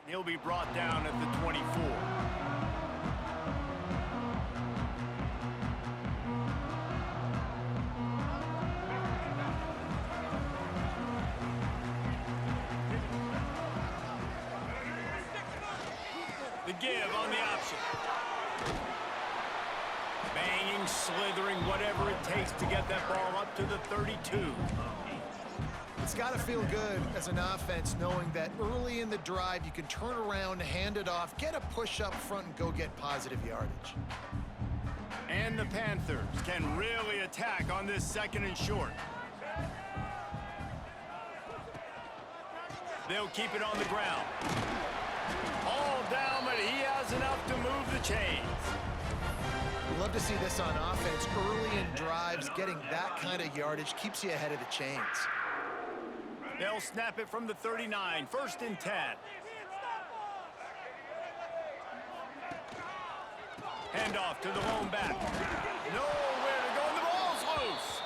He'll be brought down at the 24. The give on the option. Banging, slithering, whatever it takes to get that ball up to the 32. It's got to feel good as an offense knowing that early in the drive you can turn around, hand it off, get a push up front, and go get positive yardage. And the Panthers can really attack on this 2nd and short. They'll keep it on the ground. All down, but he has enough to move the chains. We love to see this on offense. Early in drives, getting that kind of yardage keeps you ahead of the chains. They'll snap it from the 39, 1st and 10. Hand off to the lone back. Nowhere to go, and the ball's loose.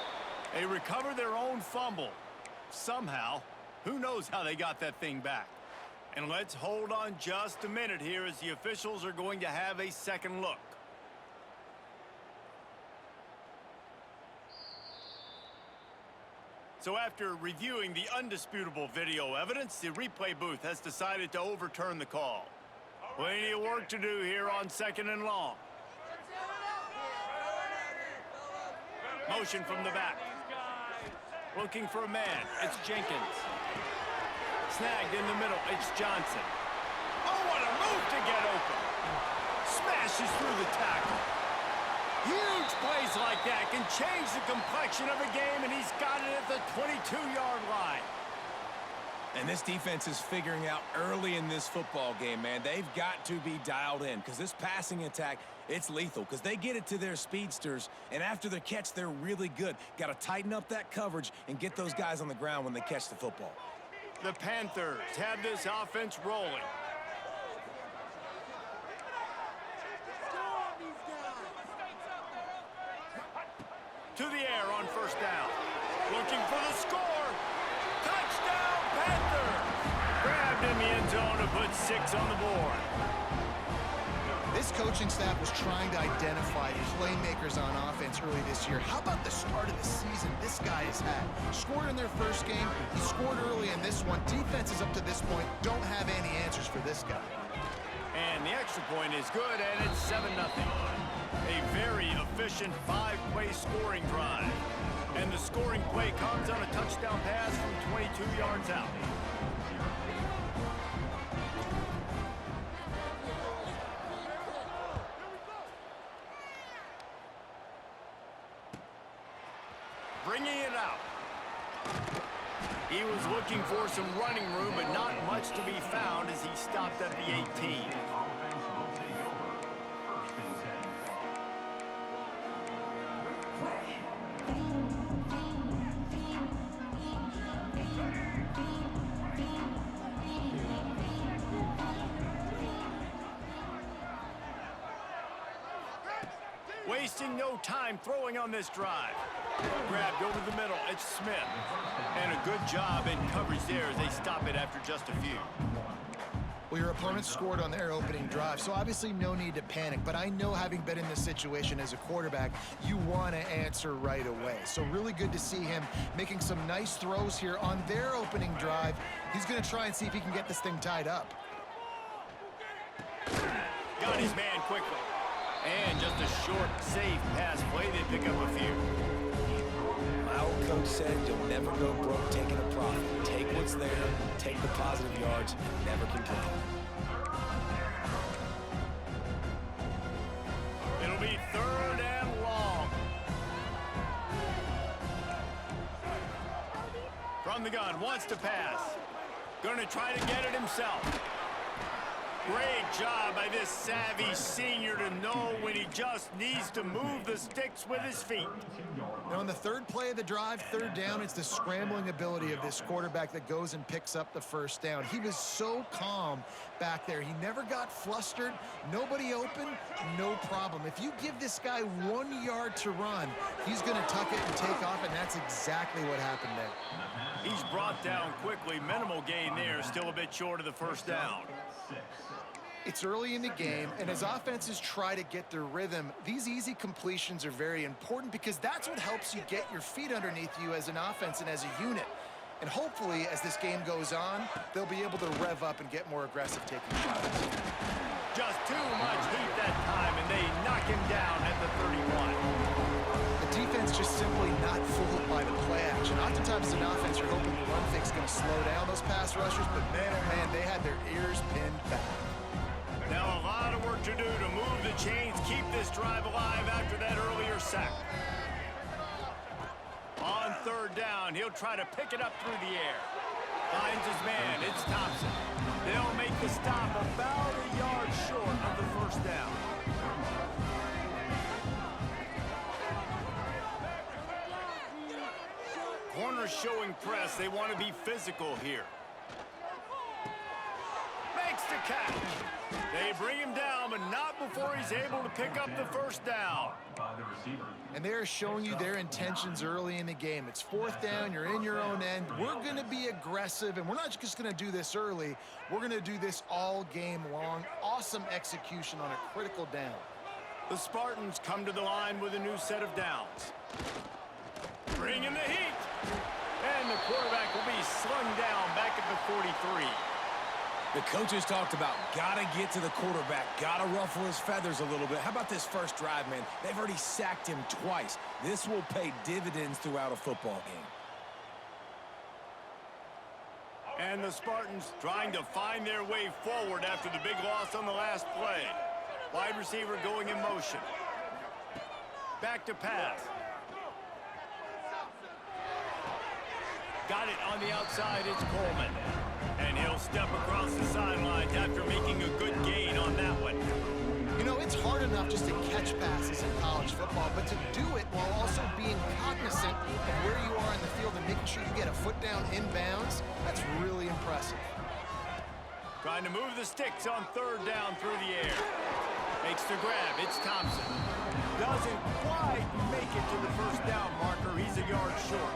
They recover their own fumble. Somehow, who knows how they got that thing back. And let's hold on just a minute here as the officials are going to have a second look. So after reviewing the undisputable video evidence, the replay booth has decided to overturn the call. Plenty of work to do here on 2nd and long. Motion from the back. Looking for a man. It's Jenkins. Snagged in the middle. It's Johnson. Oh, what a move to get open. Smashes through the tackle. Huge plays like that can change the complexion of a game, and he's got it at the 22-yard line. And this defense is figuring out early in this football game, man. They've got to be dialed in because this passing attack, it's lethal because they get it to their speedsters, and after the catch, they're really good. Got to tighten up that coverage and get those guys on the ground when they catch the football. The Panthers have this offense rolling. To the air on 1st down. Looking for the score. Touchdown, Panthers! Grabbed in the end zone to put 6 on the board. This coaching staff was trying to identify playmakers on offense early this year. How about the start of the season this guy has had? Scored in their first game. He scored early in this one. Defenses up to this point don't have any answers for this guy. And the extra point is good, and it's 7-0. A very efficient 5-play scoring drive. And the scoring play comes on a touchdown pass from 22 yards out. Bringing it out. He was looking for some running room, but not much to be found as he stopped at the 18. Wasting no time throwing on this drive. Grabbed over the middle. It's Smith. And a good job in coverage there as they stop it after just a few. Well, your opponent scored on their opening drive, so obviously no need to panic. But I know, having been in this situation as a quarterback, you want to answer right away. So really good to see him making some nice throws here on their opening drive. He's going to try and see if he can get this thing tied up. Got his man quickly. And just a short, safe pass play. They pick up a few. My old coach said you'll never go broke taking a profit. Take what's there, take the positive yards, and never complain. It'll be 3rd and long. From the gun, wants to pass. Going to try to get it himself. Great job by this savvy senior to know when he just needs to move the sticks with his feet. Now, on the third play of the drive, third down, it's the scrambling ability of this quarterback that goes and picks up the first down. He was so calm back there. He never got flustered. Nobody open, no problem. If you give this guy 1 yard to run, he's going to tuck it and take off, and that's exactly what happened there. He's brought down quickly. Minimal gain there, still a bit short of the first down. It's early in the game, and as offenses try to get their rhythm, these easy completions are very important because that's what helps you get your feet underneath you as an offense and as a unit. And hopefully, as this game goes on, they'll be able to rev up and get more aggressive taking shots. Just too much heat that time, and they knock him down at the 31. The defense just simply not fooled by the play action. Oftentimes, as an offense, you're hoping the run fix is going to slow down those pass rushers, but man, oh man, they had their ears pinned back. Now a lot of work to do to move the chains, keep this drive alive after that earlier sack. On third down, he'll try to pick it up through the air. Finds his man, it's Thompson. They'll make the stop about a yard short of the first down. Corners showing press, they want to be physical here. Makes the catch. They bring him down, but not before he's able to pick up the first down. And they're showing you their intentions early in the game. It's fourth down, you're in your own end. We're going to be aggressive, and we're not just going to do this early. We're going to do this all game long. Awesome execution on a critical down. The Spartans come to the line with a new set of downs. Bring in the heat. And the quarterback will be slung down back at the 43. The coaches talked about gotta get to the quarterback, gotta ruffle his feathers a little bit. How about this first drive, man? They've already sacked him twice. This will pay dividends throughout a football game. And the Spartans trying to find their way forward after the big loss on the last play. Wide receiver going in motion. Back to pass. Got it on the outside, it's Coleman. And he'll step across the sidelines after making a good gain on that one. You know, it's hard enough just to catch passes in college football, but to do it while also being cognizant of where you are in the field and making sure you get a foot down inbounds, that's really impressive. Trying to move the sticks on third down through the air. Makes the grab, it's Thompson. Doesn't quite make it to the first down marker, he's a yard short.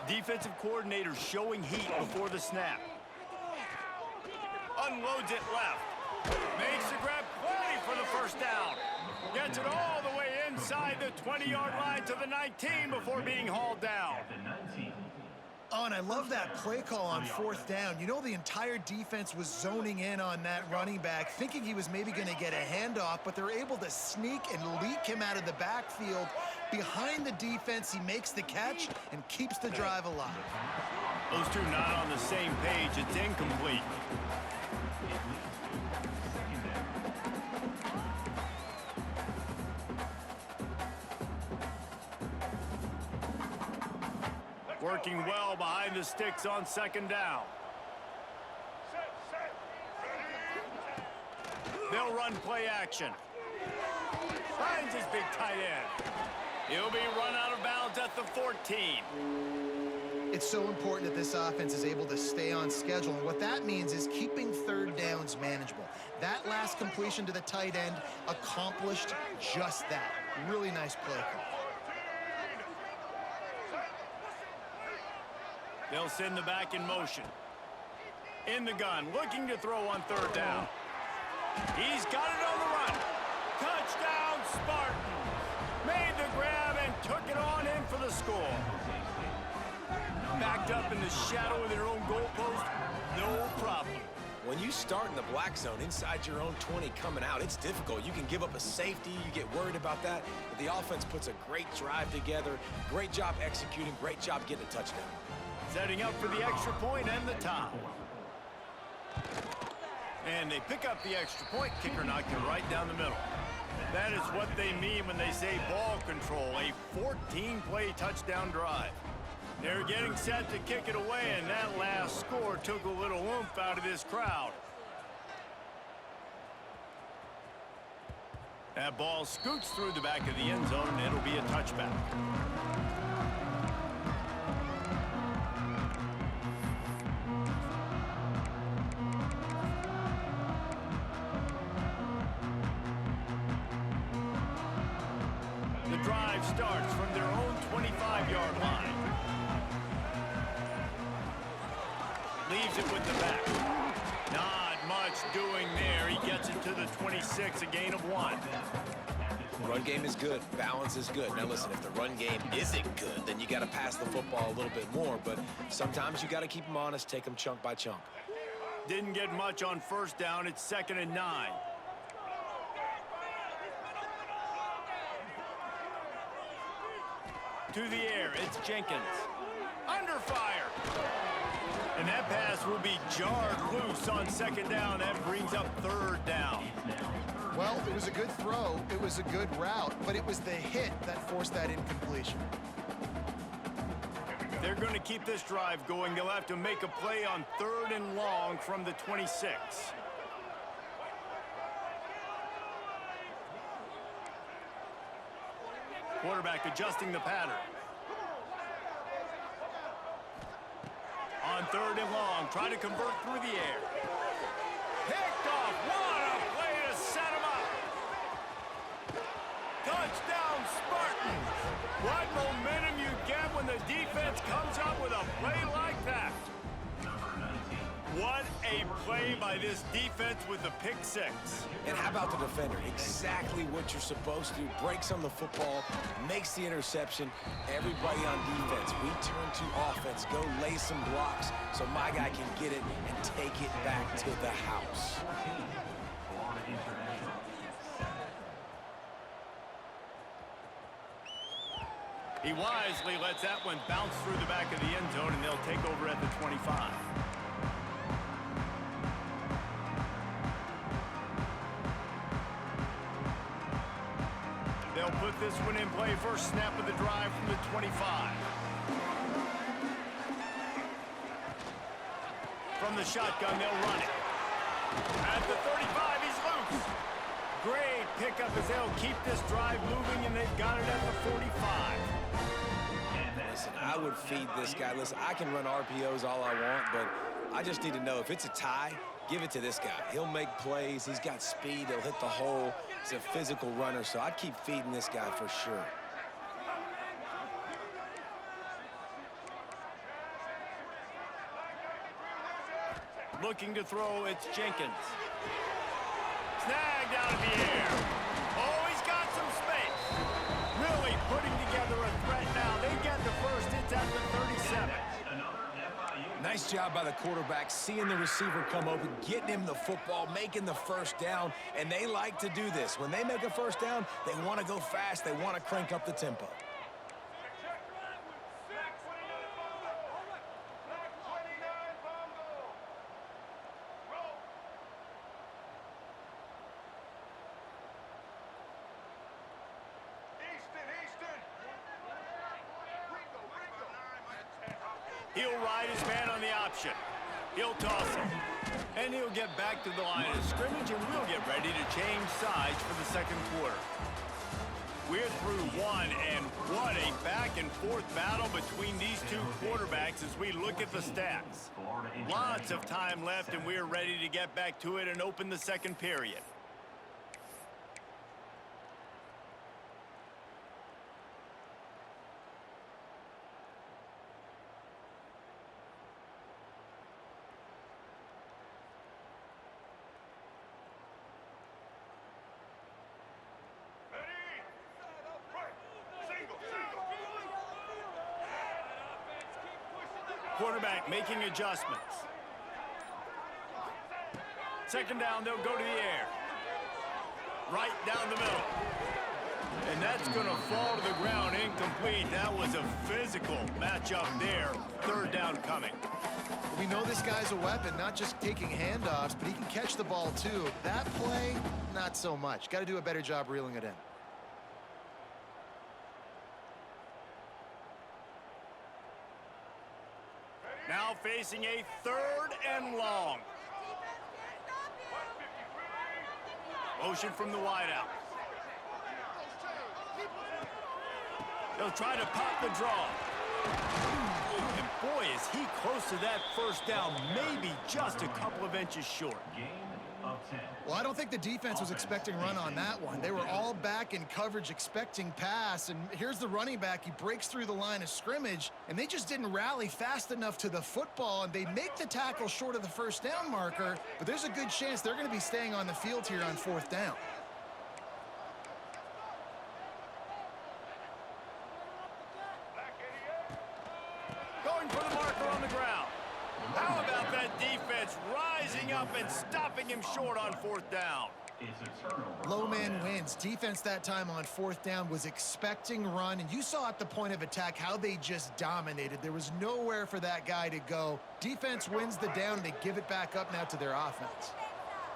Defensive coordinator showing heat before the snap. Unloads it left. Makes the grab, plenty for the first down. Gets it all the way inside the 20-yard line to the 19 before being hauled down. Oh, and I love that play call on fourth down. You know, the entire defense was zoning in on that running back, thinking he was maybe going to get a handoff, but they're able to sneak and leak him out of the backfield. Behind the defense, he makes the catch and keeps the drive alive. Those two not on the same page. It's incomplete. Working well behind the sticks on second down. They'll run play action. Finds his big tight end. He'll be run out of bounds at the 14. It's so important that this offense is able to stay on schedule, and what that means is keeping third downs manageable. That last completion to the tight end accomplished just that. Really nice play call. They'll send the back in motion. In the gun, looking to throw on third down. He's got it on the run. Touchdown, Spartans. Made the grab and took it on in for the score. Backed up in the shadow of their own goalpost, no problem. When you start in the black zone inside your own 20 coming out, it's difficult. You can give up a safety, you get worried about that. But the offense puts a great drive together. Great job executing, great job getting a touchdown. Setting up for the extra point and the tie. And they pick up the extra point. Kicker knocked it right down the middle. That is what they mean when they say ball control, a 14-play touchdown drive. They're getting set to kick it away, and that last score took a little oomph out of this crowd. That ball scoots through the back of the end zone, and it'll be a touchback. The drive starts from their own 25-yard line. Leaves it with the back. Not much doing there. He gets it to the 26, a gain of 1. Run game is good. Balance is good. Now listen, if the run game isn't good, then you got to pass the football a little bit more. But sometimes you got to keep them honest, take them chunk by chunk. Didn't get much on first down. It's 2nd and 9. To the air, it's Jenkins. Under fire. And that pass will be jarred loose on 2nd down. That brings up 3rd down. Well, it was a good throw. It was a good route, but it was the hit that forced that incompletion. If they're going to keep this drive going, they'll have to make a play on 3rd and long from the 26. Quarterback adjusting the pattern. On 3rd and long, try to convert through the air. Picked off. What a play to set him up. Touchdown, Spartans. What momentum you get when the defense comes up with a play like that. What a play by this defense with the pick 6. And how about the defender? Exactly what you're supposed to do. Breaks on the football, makes the interception. Everybody on defense, we turn to offense. Go lay some blocks so my guy can get it and take it back to the house. He wisely lets that one bounce through the back of the end zone, and they'll take over at the 25. They'll put this one in play. First snap of the drive from the 25. From the shotgun, they'll run it. At the 35, he's loose. Great pickup as they'll keep this drive moving, and they've got it at the 45. Listen, I would feed this guy. Listen, I can run RPOs all I want, but I just need to know if it's a tie, give it to this guy. He'll make plays. He's got speed. He'll hit the hole. He's a physical runner, so I'd keep feeding this guy for sure. Looking to throw, it's Jenkins. Snagged out of the air. Oh, he's got some space. Really putting together a threat now. They get the first. It's at the 37. Nice job by the quarterback, seeing the receiver come open, getting him the football, making the first down, and they like to do this. When they make a first down, they want to go fast. They want to crank up the tempo. He'll ride his man on the option. He'll toss it. And he'll get back to the line of scrimmage, and we'll get ready to change sides for the 2nd quarter. We're through one, and what a back-and-forth battle between these two quarterbacks as we look at the stats. Lots of time left, and we're ready to get back to it and open the 2nd period. Quarterback making adjustments. 2nd down, they'll go to the air. Right down the middle. And that's going to fall to the ground incomplete. That was a physical matchup there. 3rd down coming. We know this guy's a weapon, not just taking handoffs, but he can catch the ball too. That play, not so much. Got to do a better job reeling it in. Now facing a 3rd and long. Motion from the wideout. They'll try to pop the draw. And boy, is he close to that first down, maybe just a couple of inches short. Well, I don't think the defense was expecting run on that one. They were all back in coverage expecting pass, and here's the running back. He breaks through the line of scrimmage, and they just didn't rally fast enough to the football, and they make the tackle short of the first down marker, but there's a good chance they're going to be staying on the field here on 4th down. Going for the marker on the ground. How about that defense rising up and stopping him short on 4th down? Low man wins. Defense that time on 4th down was expecting run, and you saw at the point of attack how they just dominated. There was nowhere for that guy to go. Defense wins the down, and they give it back up now to their offense.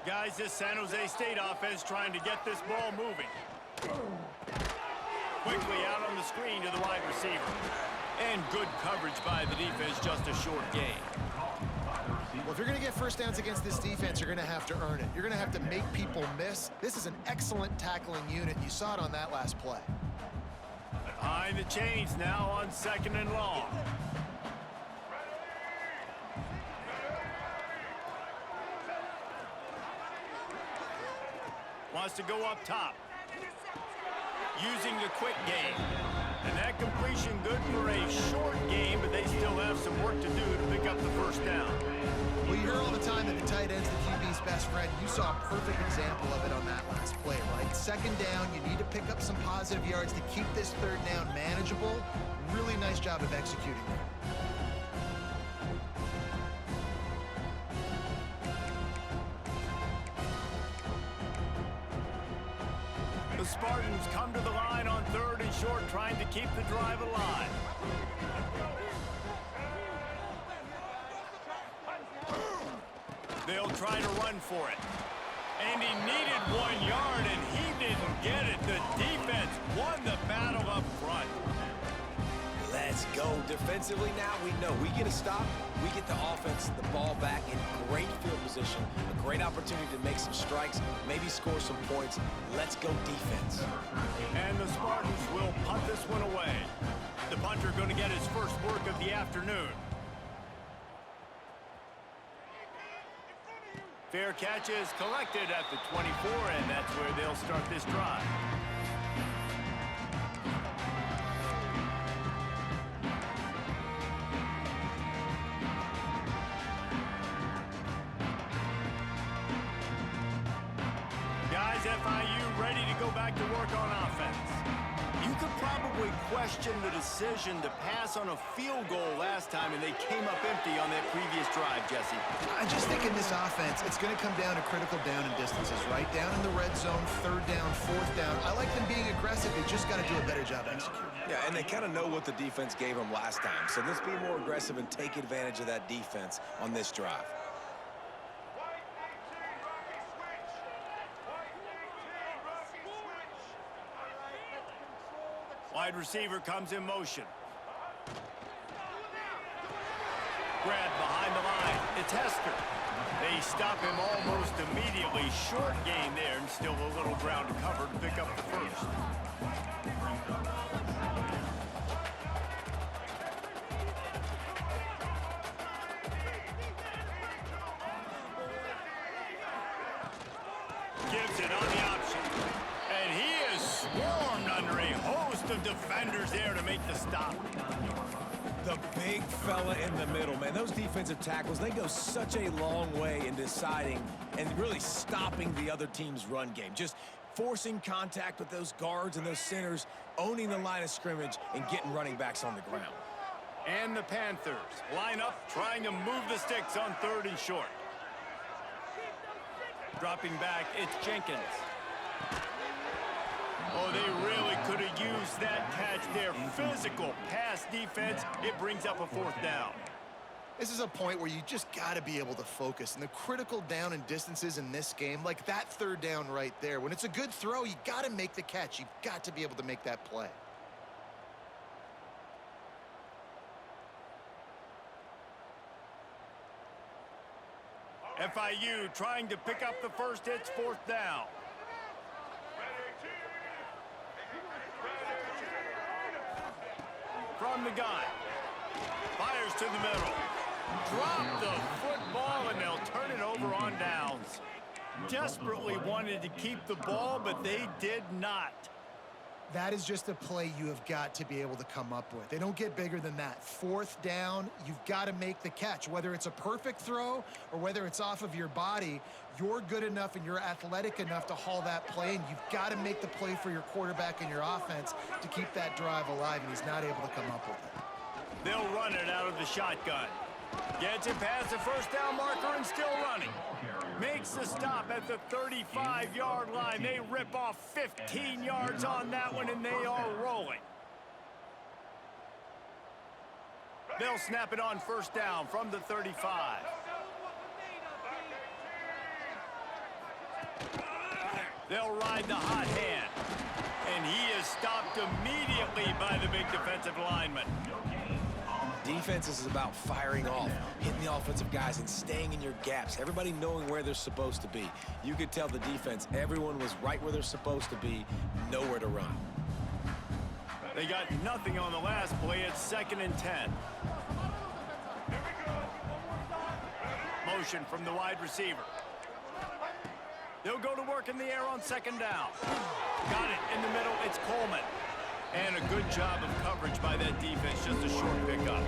Guys, this San Jose State offense trying to get this ball moving. Quickly out on the screen to the wide receiver. And good coverage by the defense, just a short gain. Well, if you're going to get first downs against this defense, you're going to have to earn it. You're going to have to make people miss. This is an excellent tackling unit. You saw it on that last play. Behind the chains now on 2nd and long. Wants to go up top. Using the quick game. And that completion good for a short game, but they still have some work to do to pick up the first down. Well, you hear all the time that the tight end's the QB's best friend. You saw a perfect example of it on that last play, right? 2nd down, you need to pick up some positive yards to keep this 3rd down manageable. Really nice job of executing there. The Spartans come to the line on 3rd and short, trying to keep the drive alive. They'll try to run for it. And he needed 1 yard, and he didn't get it. The defense won the battle up front. Let's go. Defensively now, we know we get a stop, we get the offense, the ball back in great field position, a great opportunity to make some strikes, maybe score some points. Let's go defense. And the Spartans will punt this one away. The punter going to get his first work of the afternoon. Fair catch is collected at the 24, and that's where they'll start this drive. Guys, FIU ready to go back to work on offense. You could probably question the decision to pass on a field goal last time, and they came up empty on that previous drive, Jesse. I just think in this offense, it's going to come down to critical down and distances, right? Down in the red zone, 3rd down, 4th down. I like them being aggressive. They just got to do a better job executing. Yeah, and they kind of know what the defense gave them last time. So let's be more aggressive and take advantage of that defense on this drive. Wide receiver comes in motion. Grabbed behind the line. It's Hester. They stop him almost immediately. Short gain there, and still a little ground to cover to pick up the first. Gives it on the option. And he is swarmed under a host of defenders there to make the stop. The big fella in the middle, man. Those defensive tackles, they go such a long way in deciding and really stopping the other team's run game. Just forcing contact with those guards and those centers, owning the line of scrimmage, and getting running backs on the ground. And the Panthers line up, trying to move the sticks on 3rd and short. Dropping back, it's Jenkins. Oh, they really could have used that catch there. Physical pass defense. It brings up a 4th down. This is a point where you just got to be able to focus. And the critical down and distances in this game, like that third down right there, when it's a good throw, you got to make the catch. You've got to be able to make that play. FIU trying to pick up the first. It's fourth down. From the gun. Fires to the middle. Drop the football, and they'll turn it over on downs. Desperately wanted to keep the ball, but they did not. That is just a play you have got to be able to come up with. They don't get bigger than that. Fourth down, you've got to make the catch. Whether it's a perfect throw or whether it's off of your body, you're good enough and you're athletic enough to haul that play, and you've got to make the play for your quarterback and your offense to keep that drive alive, and he's not able to come up with it. They'll run it out of the shotgun. Gets it past the first down marker and still running. Makes the stop at the 35-yard line. They rip off 15 yards on that one, and they are rolling. They'll snap it on first down from the 35. They'll ride the hot hand. And he is stopped immediately by the big defensive lineman. Defense is about firing off, hitting the offensive guys, and staying in your gaps. Everybody knowing where they're supposed to be. You could tell the defense, everyone was right where they're supposed to be, nowhere to run. They got nothing on the last play. It's 2nd and 10. Motion from the wide receiver. They'll go to work in the air on 2nd down. Got it in the middle. It's Coleman. And a good job of coverage by that defense. Just a short pickup.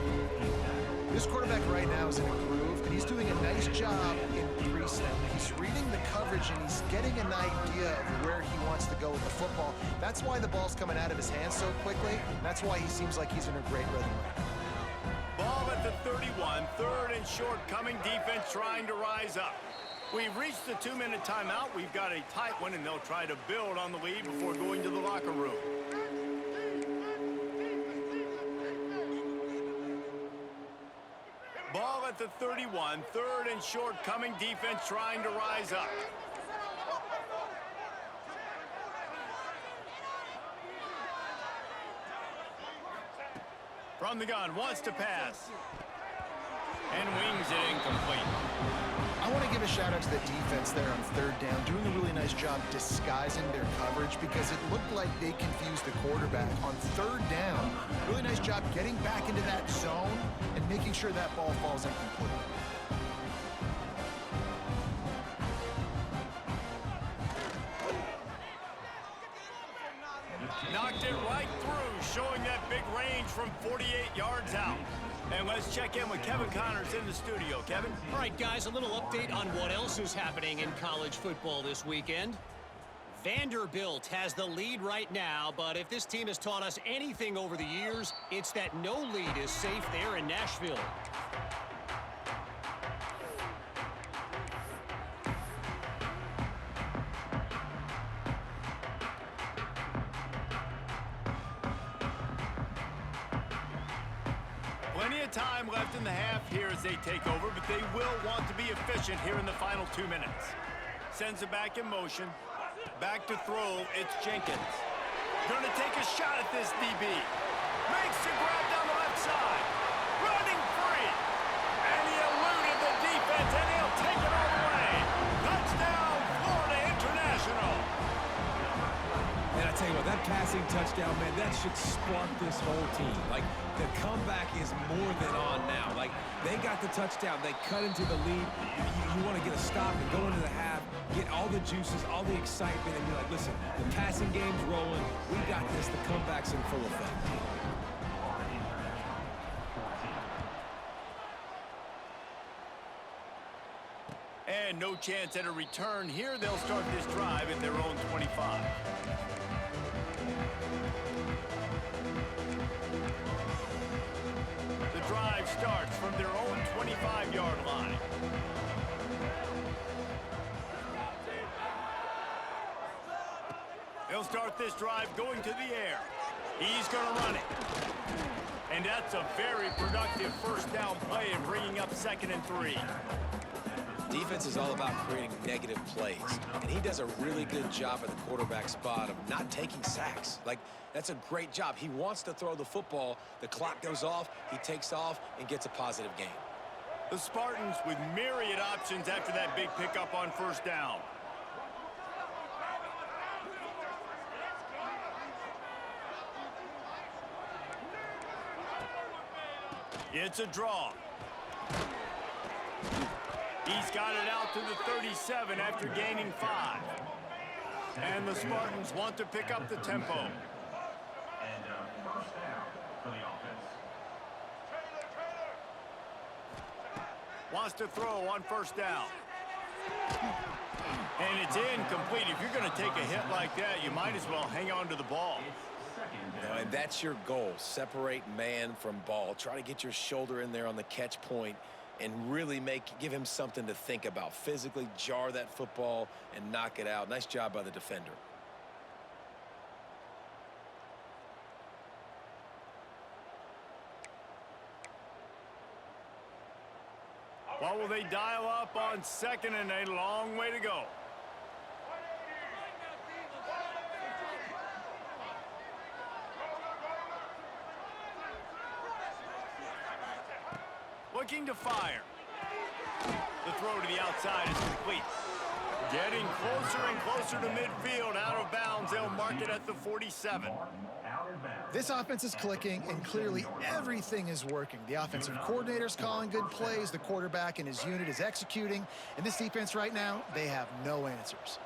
This quarterback right now is in a groove, and he's doing a nice job in pre-snap. He's reading the coverage, and he's getting an idea of where he wants to go with the football. That's why the ball's coming out of his hands so quickly. That's why he seems like he's in a great rhythm right now. Ball at the 31. 3rd and short coming. Defense trying to rise up. We've reached the 2-minute timeout. We've got a tight one, and they'll try to build on the lead before going to the locker room. Ball at the 31. 3rd and short coming. Defense trying to rise up. From the gun. Wants to pass. And wings it incomplete. I want to give a shout out to the defense there on 3rd down, doing a really nice job disguising their coverage because it looked like they confused the quarterback. On 3rd down, really nice job getting back into that zone and making sure that ball falls incomplete. Knocked it right through, showing that big range from 48 yards out. And let's check in with Kevin Connors in the studio. Kevin? All right, guys, a little update on what else is happening in college football this weekend. Vanderbilt has the lead right now, but if this team has taught us anything over the years, it's that no lead is safe there in Nashville. Plenty of time left in the half here as they take over, but they will want to be efficient here in the final 2 minutes. Sends it back in motion. Back to throw. It's Jenkins. Going to take a shot at this DB. Makes the grab down the left side. Running free. And he eluded the defense, and he'll take it all the way. Touchdown, Florida International. And I tell you what, that passing touchdown, man, that should spark this whole team. Like, the comeback is more than on now. Like, they got the touchdown. They cut into the lead. You want to get a stop and go into the half, get all the juices, all the excitement, and be like, listen, the passing game's rolling. We got this. The comeback's in full effect. And no chance at a return here. They'll start this drive at their own 25. The drive starts from their own 25-yard line. He'll start this drive going to the air. He's going to run it. And that's a very productive first down play and bringing up 2nd and 3. Defense is all about creating negative plays, and he does a really good job at the quarterback spot of not taking sacks. Like, that's a great job. He wants to throw the football. The clock goes off, he takes off, and gets a positive gain. The Spartans with myriad options after that big pickup on first down. It's a draw. He's got it out to the 37 after gaining 5. And the Spartans want to pick up the tempo. And first down for the offense. Wants to throw on first down. And it's incomplete. If you're going to take a hit like that, you might as well hang on to the ball. And that's your goal. Separate man from ball. Try to get your shoulder in there on the catch point and really give him something to think about. Physically jar that football and knock it out. Nice job by the defender. What will they dial up on 2nd and a long way to go? Looking to fire. The throw to the outside is complete. Getting closer and closer to midfield. Out of bounds. They'll mark it at the 47. This offense is clicking, and clearly everything is working. The offensive coordinator's calling good plays. The quarterback and his unit is executing. And this defense right now, they have no answers.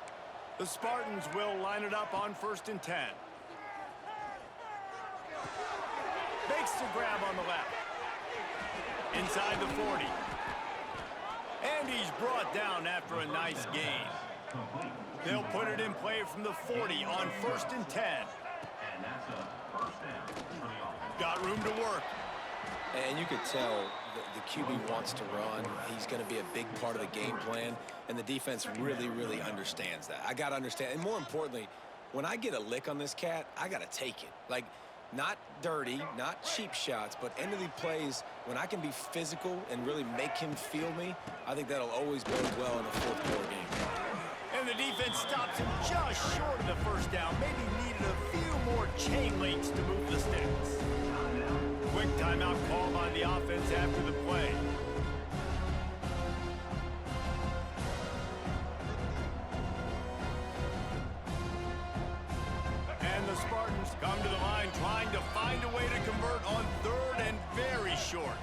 The Spartans will line it up on 1st and 10. Makes the grab on the left. Inside the 40. And he's brought down after a nice gain. They'll put it in play from the 40 on 1st and 10. And that's a first down for the offense. Got room to work. And you could tell the QB wants to run. He's going to be a big part of the game plan. And the defense really, really understands that. I got to understand. And more importantly, when I get a lick on this cat, I got to take it. Like, not dirty, not cheap shots, but end of the plays, when I can be physical and really make him feel me, I think that'll always bode well in a fourth quarter game. And the defense stops him just short of the first down. Maybe needed a few more chain links to move the sticks. Quick timeout call by the offense after the play. And the Spartans come to the line trying to find a way to convert on 3rd and very short.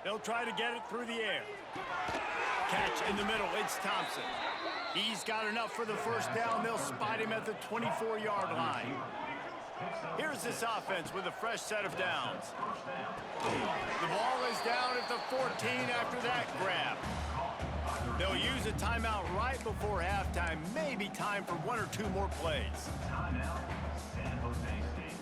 They'll try to get it through the air. Catch in the middle, it's Thompson. He's got enough for the first down. They'll spot him at the 24-yard line. Here's this offense with a fresh set of downs. The ball is down at the 14 after that grab. They'll use a timeout right before halftime. Maybe time for 1 or 2 more plays. Timeout, San Jose State.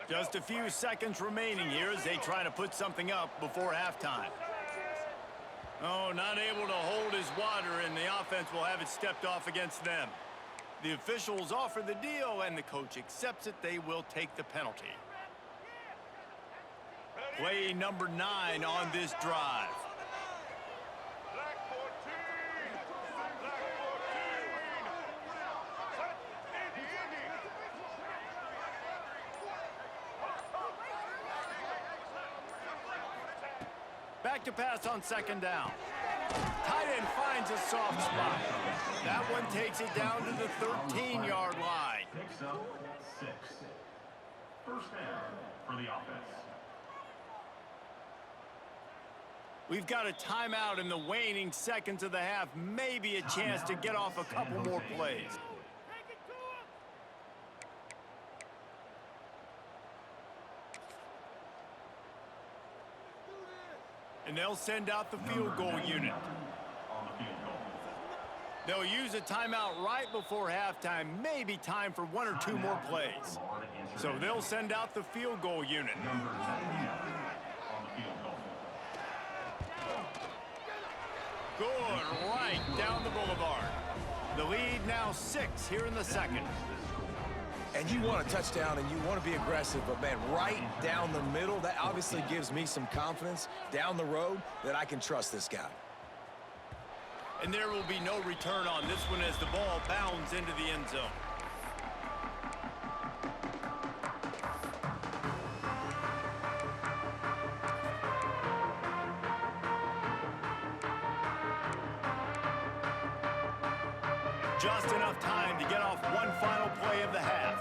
Just a few seconds remaining here as they try to put something up before halftime. Oh, not able to hold his water, and the offense will have it stepped off against them. The officials offer the deal, and the coach accepts it. They will take the penalty. Play number 9 on this drive. Back to pass on 2nd down. Tight end finds a soft spot. That one takes it down to the 13-yard line. Picks up 6. First down for the offense. We've got a timeout in the waning seconds of the half. Maybe a chance to get off a couple more plays. And they'll send out the field goal unit. On the field goal. They'll use a timeout right before halftime, maybe time for 1 or 2 more plays. So they'll send out the field goal unit. Number 99 on the field goal. Good, right down the boulevard. The lead now 6 here in the second. And you want a touchdown and you want to be aggressive, but man, right down the middle, that obviously gives me some confidence down the road that I can trust this guy. And there will be no return on this one as the ball bounds into the end zone. Just enough time to get off one final play of the half.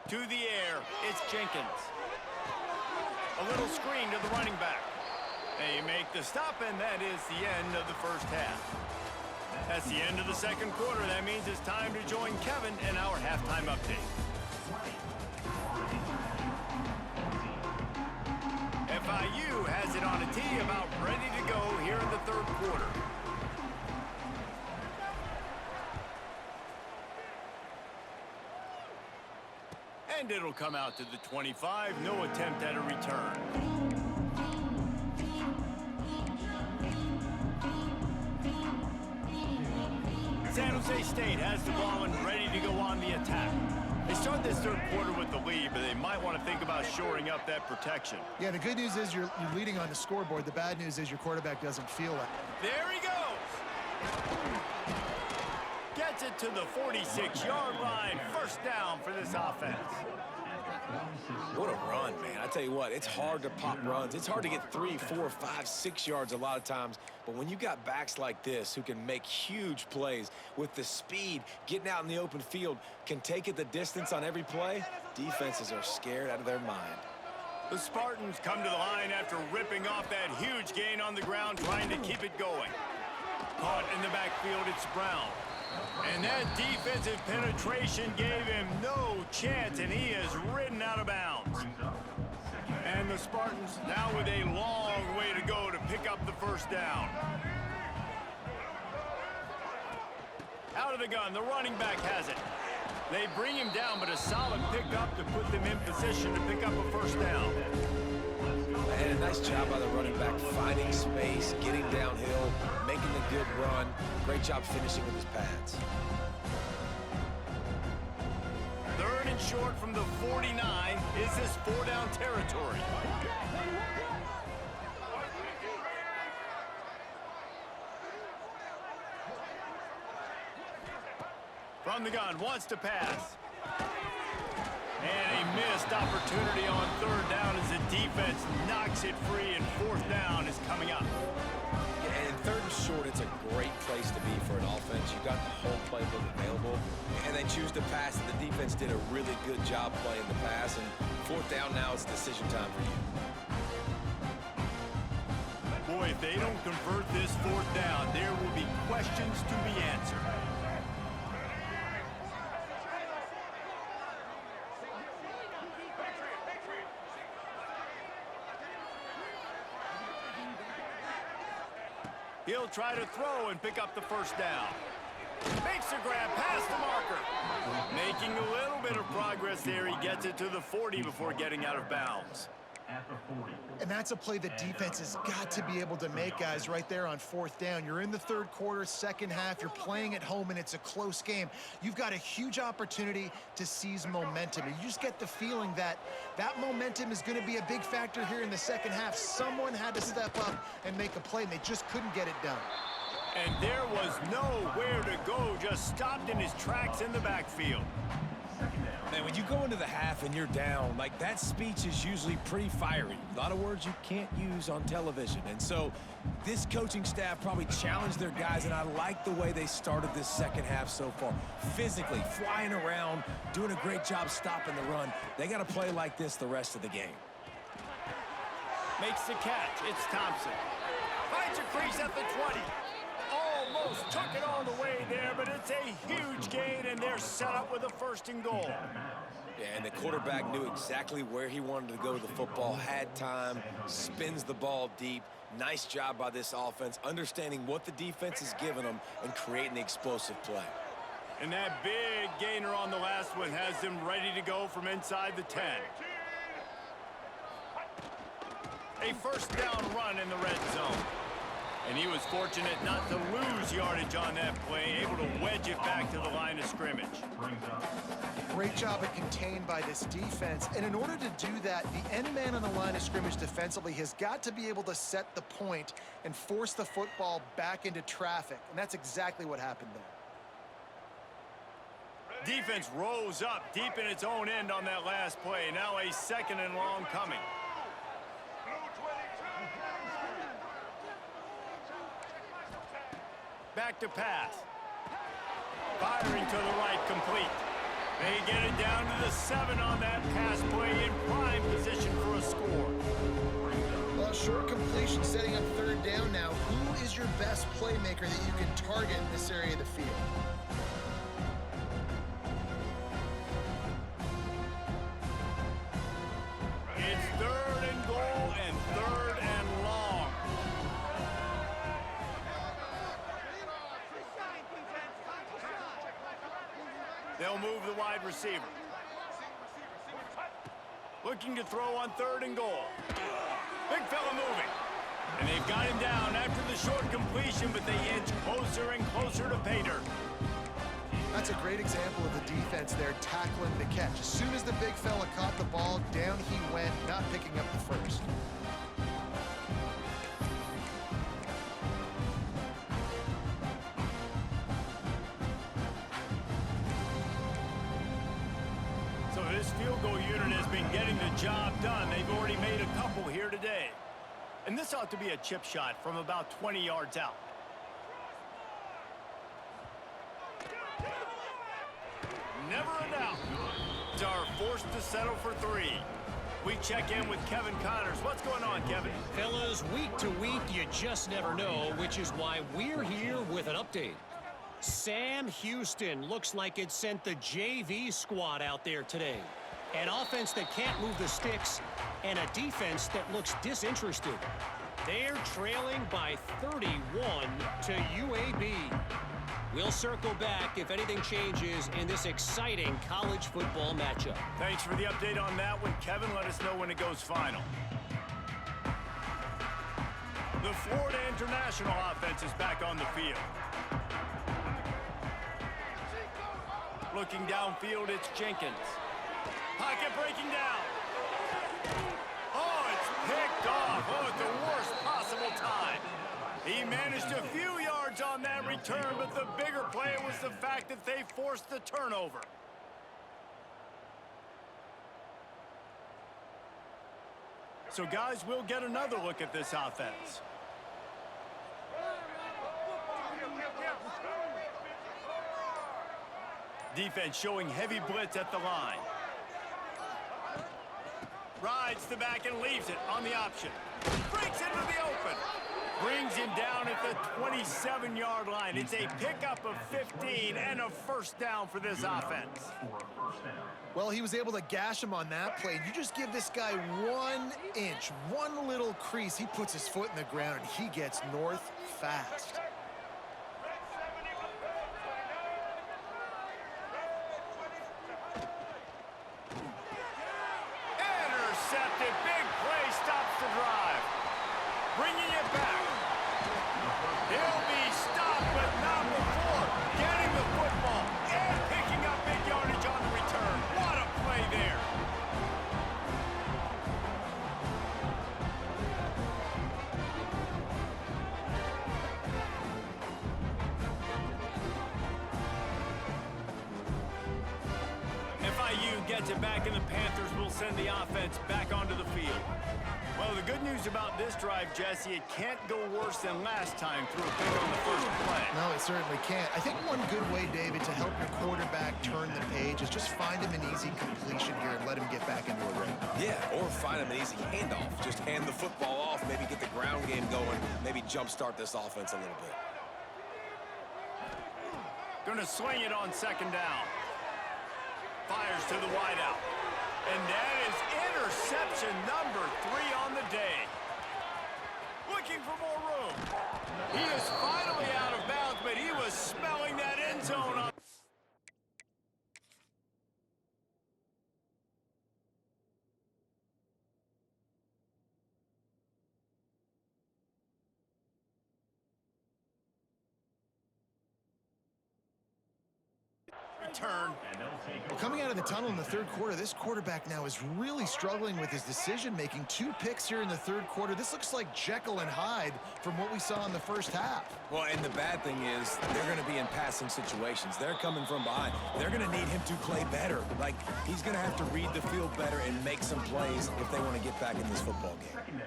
To the air, it's Jenkins. A little screen to the running back. They make the stop, and that is the end of the first half. That's the end of the second quarter. That means it's time to join Kevin in our halftime update. FIU has it on a tee, about ready to go here in the third quarter. And it'll come out to the 25. No attempt at a return. San Jose State has the ball and ready to go on the attack. They start this third quarter with the lead, but they might want to think about shoring up that protection. Yeah, the good news is you're leading on the scoreboard. The bad news is your quarterback doesn't feel it. There he goes! Gets it to the 46-yard line. First down for this offense. What a run, man. I tell you what, it's hard to pop runs. It's hard to get 3, 4, 5, 6 yards a lot of times. But when you got backs like this who can make huge plays with the speed, getting out in the open field, can take it the distance on every play, defenses are scared out of their mind. The Spartans come to the line after ripping off that huge gain on the ground, trying to keep it going. Caught in the backfield, it's Brown. And that defensive penetration gave him no chance, and he is ridden out of bounds. And the Spartans now with a long way to go to pick up the first down. Out of the gun, the running back has it. They bring him down, but a solid pickup to put them in position to pick up a first down. And a nice job by the running back, finding space, getting downhill, making a good run. Great job finishing with his pads. Third and short from the 49. Is this 4-down territory? From the gun, wants to pass. And a missed opportunity on third down as the defense knocks it free, and fourth down is coming up. Yeah, and third and short, it's a great place to be for an offense. You got the whole playbook available, and they choose to pass. The defense did a really good job playing the pass, and fourth down now, it's decision time for you. Boy, if they don't convert this fourth down, there will be questions to be answered. He'll try to throw and pick up the first down. Makes a grab past the marker. Making a little bit of progress there. He gets it to the 40 before getting out of bounds. At the 40. And that's a play the defense has got to be able to make, guys, right there on fourth down. You're in the third quarter, second half. You're playing at home, and it's a close game. You've got a huge opportunity to seize momentum. And you just get the feeling that that momentum is going to be a big factor here in the second half. Someone had to step up and make a play, and they just couldn't get it done. And there was nowhere to go, just stopped in his tracks in the backfield. Man, when you go into the half and you're down, like, that speech is usually pretty fiery. A lot of words you can't use on television. And so this coaching staff probably challenged their guys, and I like the way they started this second half so far. Physically, flying around, doing a great job stopping the run. They got to play like this the rest of the game. Makes the catch. It's Thompson. Finds a crease at the 20. Almost took it all the way there, but it's a huge gain, and they're set up with a first and goal. Yeah, and the quarterback knew exactly where he wanted to go with the football, had time, spins the ball deep. Nice job by this offense, understanding what the defense is giving them and creating the explosive play. And that big gainer on the last one has them ready to go from inside the 10. A first down run in the red zone. And he was fortunate not to lose yardage on that play, able to wedge it back to the line of scrimmage. Great job at contained by this defense. And in order to do that, the end man on the line of scrimmage defensively has got to be able to set the point and force the football back into traffic. And that's exactly what happened there. Defense rose up deep in its own end on that last play. Now a second and long coming. Back to pass. Firing to the right, complete. They get it down to the 7 on that pass play in prime position for a score. Well, short completion setting up third down now. Who is your best playmaker that you can target in this area of the field? It's 3rd and goal and 3rd and long. They'll move the wide receiver. Looking to throw on 3rd and goal. Big fella moving. And they've got him down after the short completion, but they inch closer and closer to pay dirt. That's a great example of the defense there tackling the catch. As soon as the big fella caught the ball, down he went, not picking up the first. So this field goal unit has been getting the job done. They've already made a couple here today. And this ought to be a chip shot from about 20 yards out. Never a doubt. Are forced to settle for 3. We check in with Kevin Connors. What's going on, Kevin? Fellas, week to week, you just never know, which is why we're here with an update. Sam Houston looks like it sent the JV squad out there today. An offense that can't move the sticks and a defense that looks disinterested. They're trailing by 31 to UAB. We'll circle back if anything changes in this exciting college football matchup. Thanks for the update on that one, Kevin. Let us know when it goes final. The Florida International offense is back on the field. Looking downfield, it's Jenkins. Pocket breaking down. Oh, it's picked off. Oh, at the worst possible time. He managed a few yards on that return, but the bigger play was the fact that they forced the turnover. So, guys, we'll get another look at this offense. Defense showing heavy blitz at the line. Rides the back and leaves it on the option. Breaks into the open. Brings him down at the 27-yard line. It's a pickup of 15 and a first down for this offense. Well, he was able to gash him on that play. You just give this guy 1 inch, one little crease. He puts his foot in the ground, and he gets north fast. Intercepted. Big play stops the drive. Bringing it back. He'll be stopped, but not before getting the football and picking up big yardage on the return. What a play there. FIU gets it back, and the Panthers will send the offense back onto the field. Well, the good news about this drive, Jesse, it can't go worse than last time through a pick on the first play. No, it certainly can't. I think one good way, David, to help your quarterback turn the page is just find him an easy completion here and let him get back into a rhythm. Yeah, or find him an easy handoff. Just hand the football off, maybe get the ground game going, maybe jumpstart this offense a little bit. Gonna swing it on second down. fires to the wideout. And that is interception number 3 on the day. Looking for more room. He is finally out of bounds, but he was smelling that end zone on. Return. Well, coming out of the tunnel in the third quarter, this quarterback now is really struggling with his decision-making. 2 picks here in the third quarter. This looks like Jekyll and Hyde from what we saw in the first half. Well, and the bad thing is they're going to be in passing situations. They're coming from behind. They're going to need him to play better. Like, he's going to have to read the field better and make some plays if they want to get back in this football game.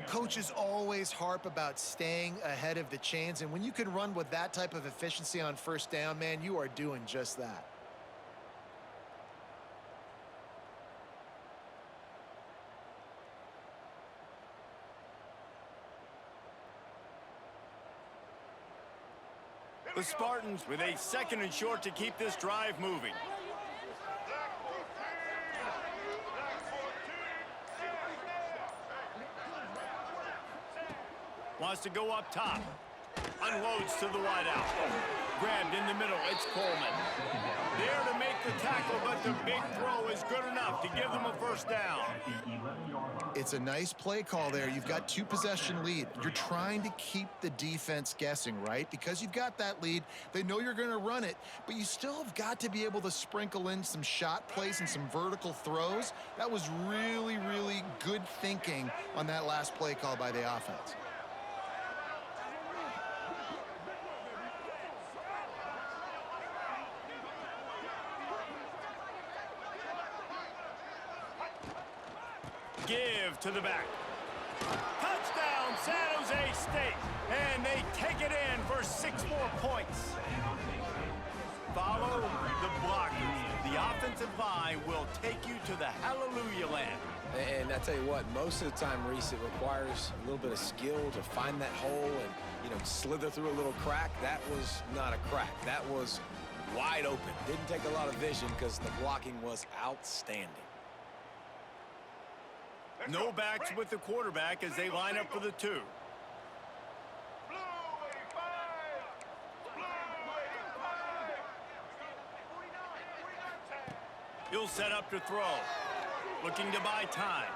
Coaches always harp about staying ahead of the chains, and when you can run with that type of efficiency on first down, man, you are doing just that. The Spartans with a 2nd and short to keep this drive moving. Wants to go up top. Unloads to the wideout. Grabbed in the middle. It's Coleman. There to make the tackle, but the big throw is good enough to give them a first down. It's a nice play call there. You've got 2-possession lead. You're trying to keep the defense guessing, right? Because you've got that lead. They know you're going to run it, but you still have got to be able to sprinkle in some shot plays and some vertical throws. That was really, really good thinking on that last play call by the offense. Give to the back. Touchdown, San Jose State. And they take it in for 6 more points. Follow the blockers. The offensive line will take you to the hallelujah land. And I tell you what, most of the time, Reese, it requires a little bit of skill to find that hole and, you know, slither through a little crack. That was not a crack. That was wide open. Didn't take a lot of vision because the blocking was outstanding. No backs with the quarterback as they line up for the 2. He'll set up to throw. Looking to buy time.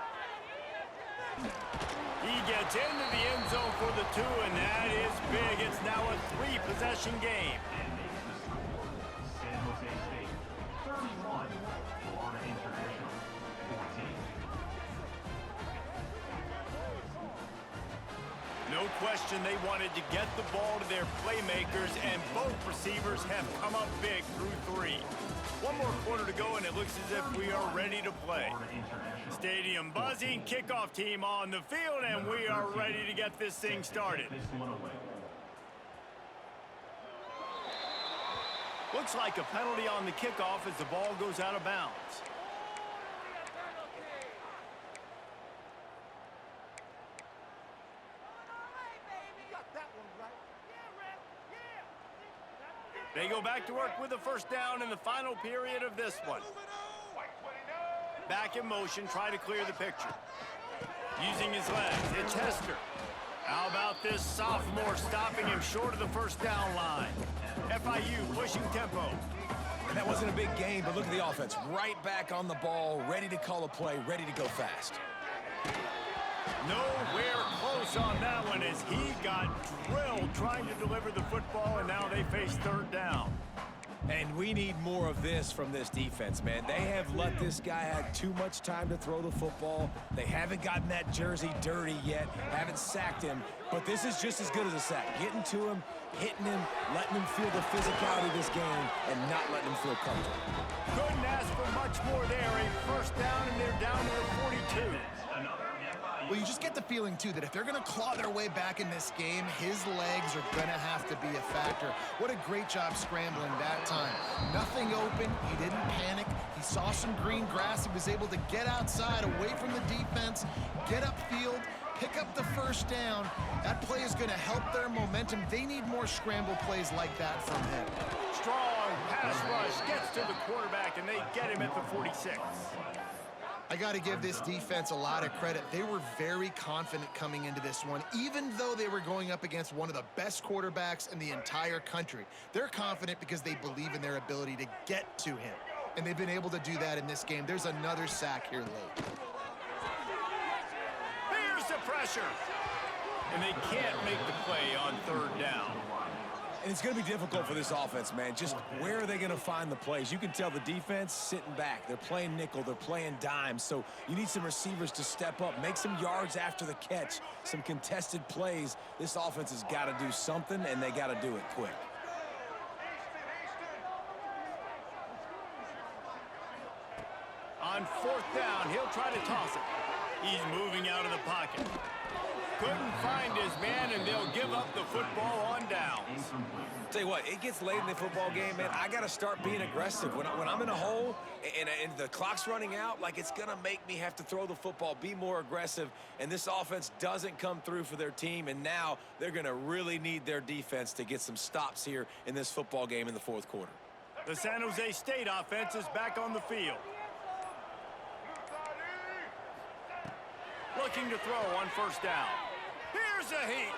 He gets into the end zone for the 2, and that is big. It's now a 3-possession game. San Jose State, 31, Florida International, 14. No question they wanted to get the ball to their playmakers, and both receivers have come up big through 3. 1 more quarter to go, and it looks as if we are ready to play. Stadium buzzing, kickoff team on the field, and we are ready to get this thing started. Looks like a penalty on the kickoff as the ball goes out of bounds. They go back to work with a first down in the final period of this one. Back in motion, try to clear the picture. Using his legs, it's Hester. How about this sophomore stopping him short of the first down line? FIU pushing tempo. And that wasn't a big game, but look at the offense. Right back on the ball, ready to call a play, ready to go fast. Nowhere close on that one as he got drilled trying to deliver the football, and now they face 3rd down. And we need more of this from this defense, man. They have let this guy have too much time to throw the football. They haven't gotten that jersey dirty yet, haven't sacked him. But this is just as good as a sack. Getting to him, hitting him, letting him feel the physicality of this game, and not letting him feel comfortable. Couldn't ask for much more there. A first down, and they're down to the 42. Well, you just get the feeling, too, that if they're going to claw their way back in this game, his legs are going to have to be a factor. What a great job scrambling that time. Nothing open. He didn't panic. He saw some green grass. He was able to get outside, away from the defense, get upfield, pick up the first down. That play is going to help their momentum. They need more scramble plays like that from him. Strong pass rush gets to the quarterback, and they get him at the 46. I got to give this defense a lot of credit. They were very confident coming into this one, even though they were going up against one of the best quarterbacks in the entire country. They're confident because they believe in their ability to get to him, and they've been able to do that in this game. There's another sack here late. Here's the pressure, and they can't make the play on third down. And it's going to be difficult for this offense, man. Just where are they going to find the plays? You can tell the defense sitting back. They're playing nickel. They're playing dime. So you need some receivers to step up, make some yards after the catch, some contested plays. This offense has got to do something, and they got to do it quick. On fourth down, he'll try to toss it. He's moving out of the pocket. Couldn't find his man, and they'll give up the football on downs. Tell you what, it gets late in the football game, man. I got to start being aggressive. When I'm in a hole and the clock's running out, like, it's going to make me have to throw the football, be more aggressive, and this offense doesn't come through for their team, and now they're going to really need their defense to get some stops here in this football game in the fourth quarter. The San Jose State offense is back on the field. Looking to throw on first down. Here's a heat.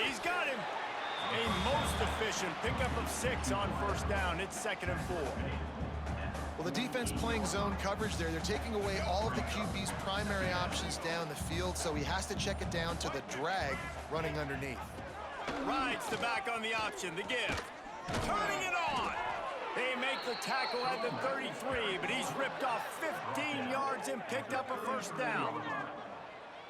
He's got him. A most efficient pickup of 6 on first down. It's 2nd and 4. Well, the defense playing zone coverage there. They're taking away all of the QB's primary options down the field, so he has to check it down to the drag running underneath. Rides the back on the option. The give. Turning it on. They make the tackle at the 33, but he's ripped off 15 yards and picked up a first down.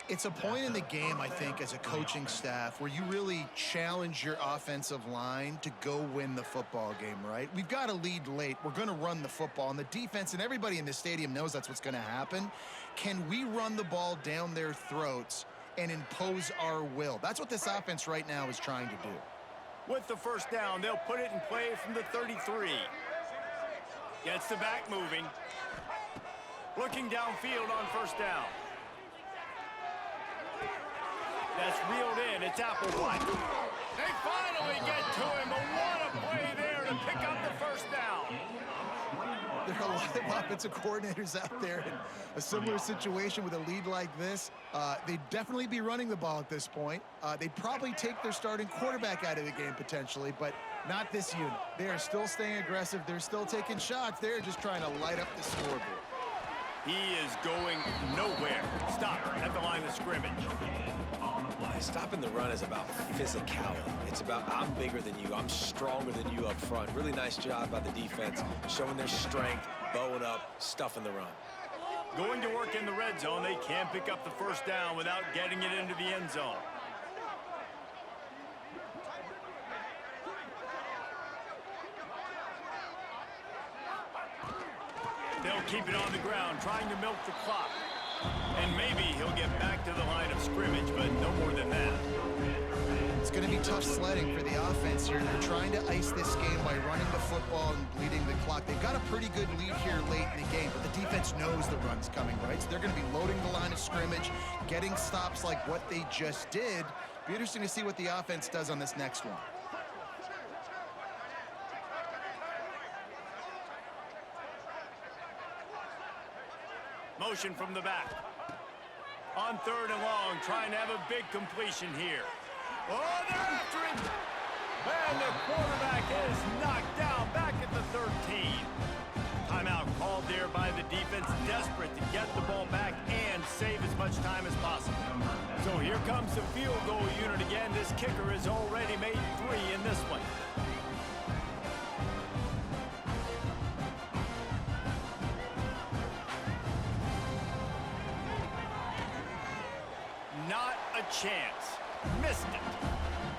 It's a point in the game, I think, as a coaching staff where you really challenge your offensive line to go win the football game, right? We've got a lead late. We're going to run the football, and the defense and everybody in the stadium knows that's what's going to happen. Can we run the ball down their throats and impose our will? That's what this offense right now is trying to do. With the first down, they'll put it in play from the 33. Gets the back moving. Looking downfield on first down. That's reeled in. It's Applewhite. They finally get to him, but what a play there to pick up the first down. There are a lot of offensive coordinators out there in a similar situation with a lead like this. They'd definitely be running the ball at this point. They'd probably take their starting quarterback out of the game potentially, but not this unit. They are still staying aggressive. They're still taking shots. They're just trying to light up the scoreboard. He is going nowhere. Stop at the line of scrimmage. Stopping the run is about physicality. It's about I'm bigger than you. I'm stronger than you up front. Really nice job by the defense, showing their strength, bowing up, stuffing the run. Going to work in the red zone. They can't pick up the first down without getting it into the end zone. They'll keep it on the ground, trying to milk the clock. And maybe he'll get back to the line of scrimmage, but no more than that. It's going to be tough sledding for the offense here. They're trying to ice this game by running the football and bleeding the clock. They've got a pretty good lead here late in the game, but the defense knows the run's coming, right? So they're going to be loading the line of scrimmage, getting stops like what they just did. Be interesting to see what the offense does on this next one. Motion from the back. On 3rd and long, trying to have a big completion here. Oh, they're after him. And the quarterback is knocked down back at the 13. Timeout called there by the defense, desperate to get the ball back and save as much time as possible. So here comes the field goal unit again. This kicker has already made 3 in this one. Not a chance. Missed it.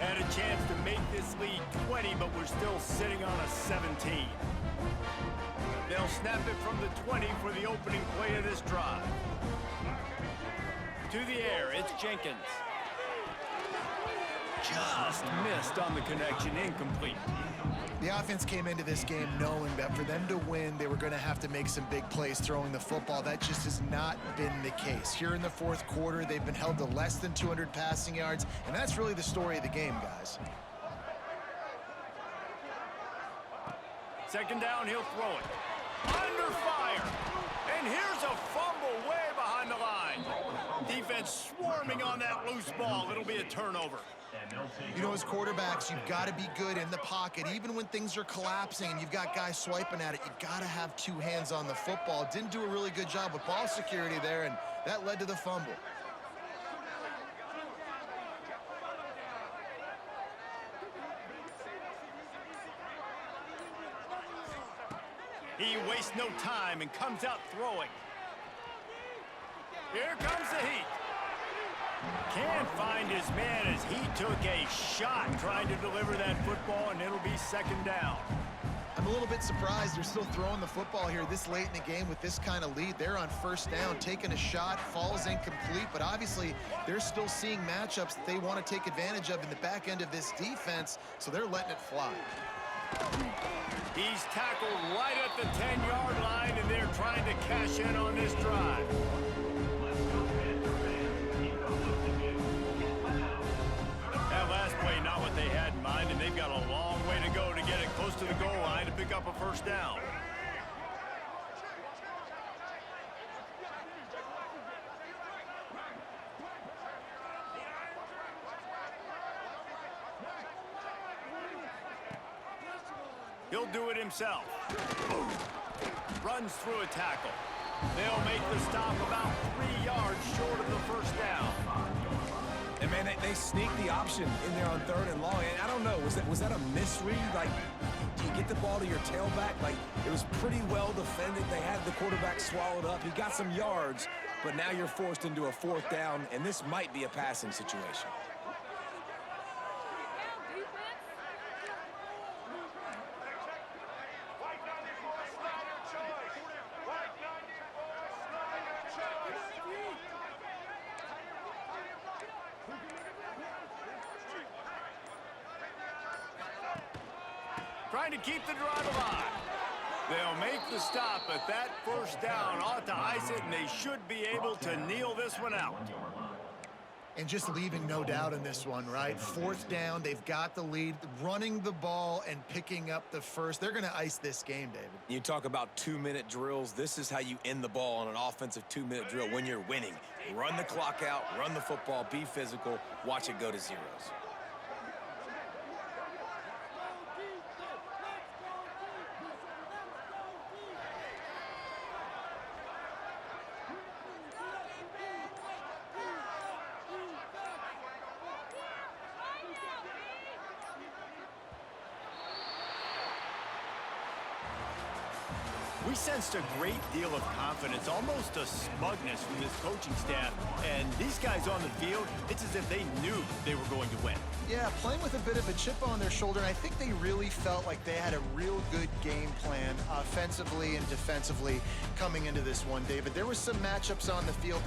Had a chance to make this lead 20, but we're still sitting on a 17. They'll snap it from the 20 for the opening play of this drive. To the air, it's Jenkins. Just missed on the connection, incomplete. The offense came into this game knowing that for them to win, they were going to have to make some big plays throwing the football. That just has not been the case. Here in the fourth quarter, they've been held to less than 200 passing yards, and that's really the story of the game, guys. Second down, he'll throw it. Under fire. And here's a fumble way behind the line. Defense swarming on that loose ball. It'll be a turnover. You know, as quarterbacks, you've got to be good in the pocket. Even when things are collapsing and you've got guys swiping at it, you've got to have two hands on the football. Didn't do a really good job with ball security there, and that led to the fumble. He wastes no time and comes out throwing. Here comes the heat. Can't find his man as he took a shot trying to deliver that football, and it'll be second down. I'm a little bit surprised they're still throwing the football here this late in the game with this kind of lead. They're on first down, taking a shot, falls incomplete, but obviously they're still seeing matchups that they want to take advantage of in the back end of this defense, so they're letting it fly. He's tackled right at the 10-yard line, and they're trying to cash in on this drive. That last play, not what they had in mind, and they've got a long way to go to get it close to the goal line to pick up a first down. He'll do it himself. Runs through a tackle. They'll make the stop about 3 yards short of the first down. And, man, they sneaked the option in there on third and long. And I don't know, was that a misread? Like, do you get the ball to your tailback? Like, it was pretty well defended. They had the quarterback swallowed up. He got some yards, but now you're forced into a fourth down, and this might be a passing situation. Trying to keep the drive alive. They'll make the stop, but that first down ought to ice it, and they should be able to kneel this one out. And just leaving no doubt in this one, right? Fourth down, they've got the lead, running the ball and picking up the first. They're going to ice this game, David. You talk about 2-minute drills. This is how you end the ball on an offensive 2-minute drill when you're winning. Run the clock out, run the football, be physical, watch it go to zeros. We sensed a great deal of confidence, almost a smugness from this coaching staff. And these guys on the field, it's as if they knew they were going to win. Yeah, playing with a bit of a chip on their shoulder, and I think they really felt like they had a real good game plan offensively and defensively coming into this one, David. There were some matchups on the field